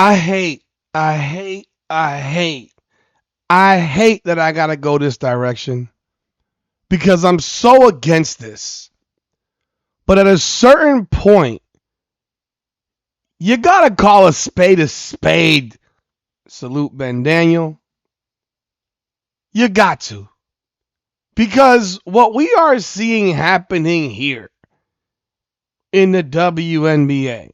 I hate, I hate, I hate, I hate that I gotta go this direction because I'm so against this. But at a certain point, you gotta call a spade a spade. Salute Ben Daniel. You got to. Because what we are seeing happening here in the WNBA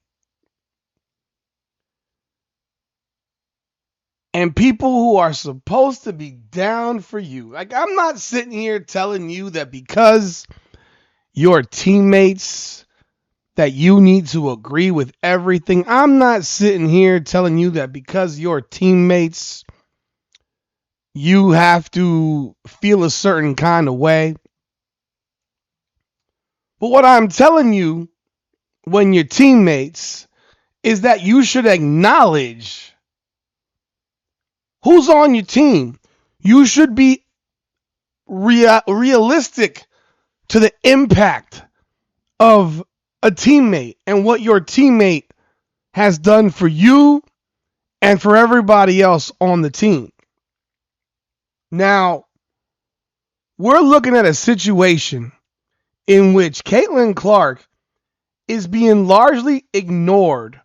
and people who are supposed to be down for you. Like, I'm not sitting here telling you that because your teammates that you need to agree with everything. I'm not sitting here telling you that because your teammates you have to feel a certain kind of way. But what I'm telling you when your teammates is that you should acknowledge who's on your team. You should be realistic to the impact of a teammate and what your teammate has done for you and for everybody else on the team. Now, we're looking at a situation in which Caitlin Clark is being largely ignored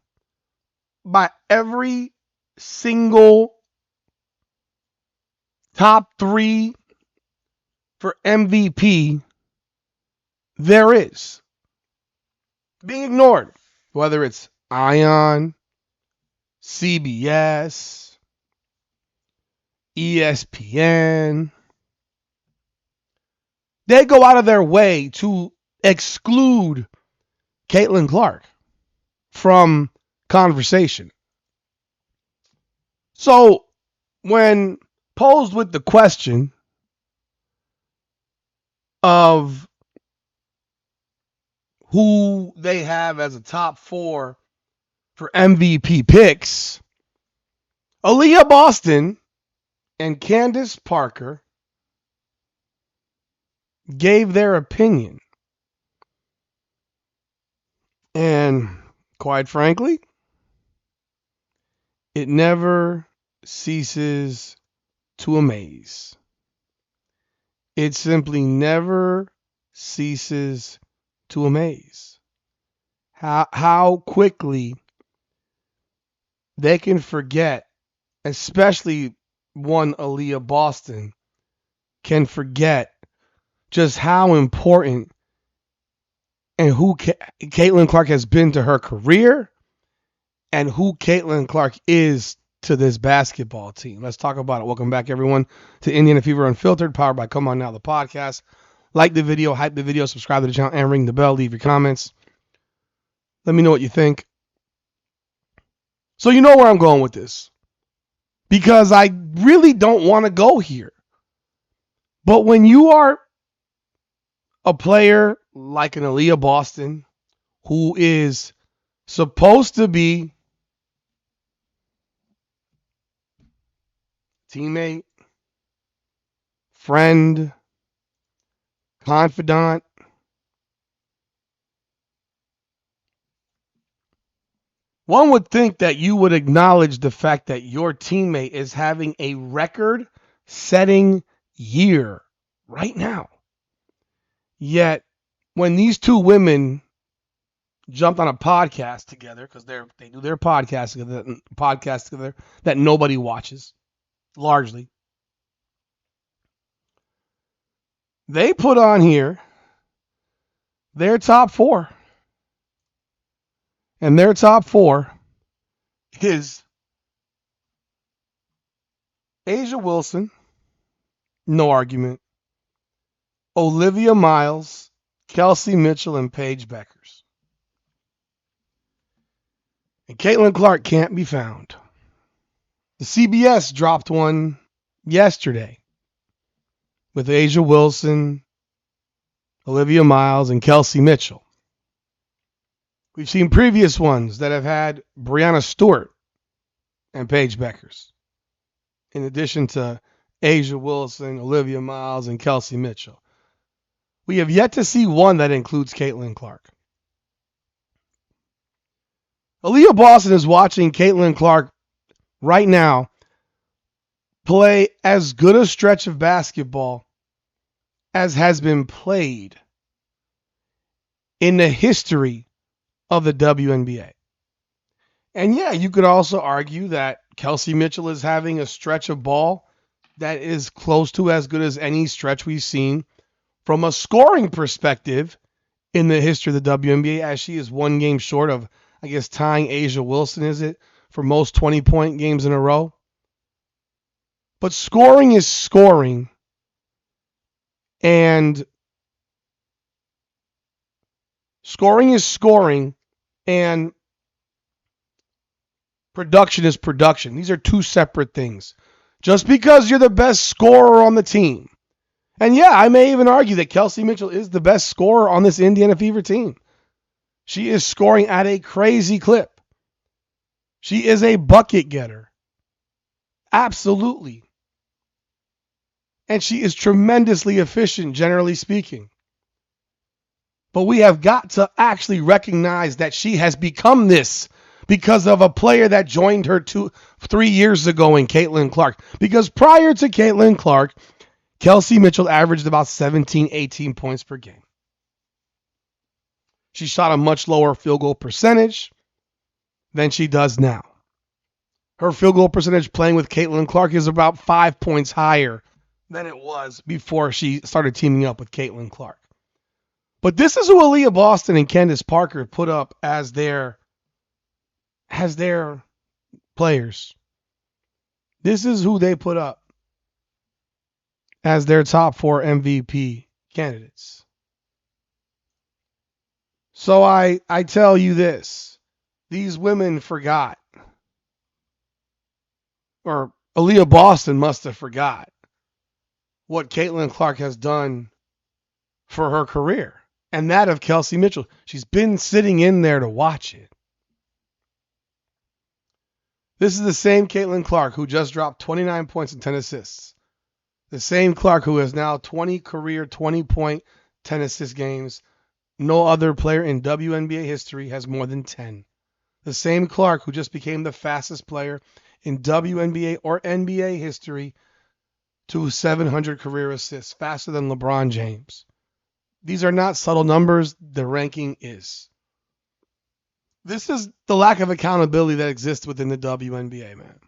by every single top 3 for MVP there is. Being ignored, whether it's Ion, CBS, ESPN. They go out of their way to exclude Caitlin Clark from conversation. So when posed with the question of who they have as a top 4 for MVP picks, Aliyah Boston and Candace Parker gave their opinion. And quite frankly, it never ceases to amaze. It simply never ceases to amaze. How quickly they can forget, especially one Aliyah Boston can forget just how important and who Caitlin Clark has been to her career and who Caitlin Clark is to this basketball team. Let's talk about it. Welcome back, everyone, to Indiana Fever Unfiltered, powered by Come On Now, the podcast. Like the video, hype the video, subscribe to the channel, and ring the bell. Leave your comments. Let me know what you think. So you know where I'm going with this. Because I really don't want to go here. But when you are a player like an Aliyah Boston, who is supposed to be teammate, friend, confidant, one would think that you would acknowledge the fact that your teammate is having a record-setting year right now. Yet, when these two women jumped on a podcast together, because they do their podcast together that nobody watches, largely, they put on here their top 4. And their top 4 is A'ja Wilson, no argument, Olivia Miles, Kelsey Mitchell, and Paige Beckers. And Caitlin Clark can't be found. The CBS dropped one yesterday with A'ja Wilson, Olivia Miles, and Kelsey Mitchell. We've seen previous ones that have had Breanna Stewart and Paige Beckers, in addition to A'ja Wilson, Olivia Miles, and Kelsey Mitchell. We have yet to see one that includes Caitlin Clark. Aliyah Boston is watching Caitlin Clark right now play as good a stretch of basketball as has been played in the history of the WNBA. And yeah, you could also argue that Kelsey Mitchell is having a stretch of ball that is close to as good as any stretch we've seen from a scoring perspective in the history of the WNBA, as she is one game short of, I guess, tying Asia Wilson, is it, for most 20-point games in a row. But scoring is scoring, and scoring is scoring, and production is production. These are two separate things. Just because you're the best scorer on the team, and yeah, I may even argue that Kelsey Mitchell is the best scorer on this Indiana Fever team. She is scoring at a crazy clip. She is a bucket getter. Absolutely. And she is tremendously efficient, generally speaking. But we have got to actually recognize that she has become this because of a player that joined her 3 years ago in Caitlin Clark. Because prior to Caitlin Clark, Kelsey Mitchell averaged about 17, 18 points per game. She shot a much lower field goal percentage than she does now. Her field goal percentage playing with Caitlin Clark is about 5 points higher than it was before she started teaming up with Caitlin Clark. But this is who Aliyah Boston and Candace Parker put up as their players. This is who they put up as their top 4 MVP candidates. So I tell you this. These women forgot. Or Aliyah Boston must have forgot what Caitlin Clark has done for her career. And that of Kelsey Mitchell. She's been sitting in there to watch it. This is the same Caitlin Clark who just dropped 29 points and 10 assists. The same Clark who has now 20 career 20-point, 10 assist games. No other player in WNBA history has more than 10. The same Clark who just became the fastest player in WNBA or NBA history to 700 career assists, faster than LeBron James. These are not subtle numbers. The ranking is. This is the lack of accountability that exists within the WNBA, man.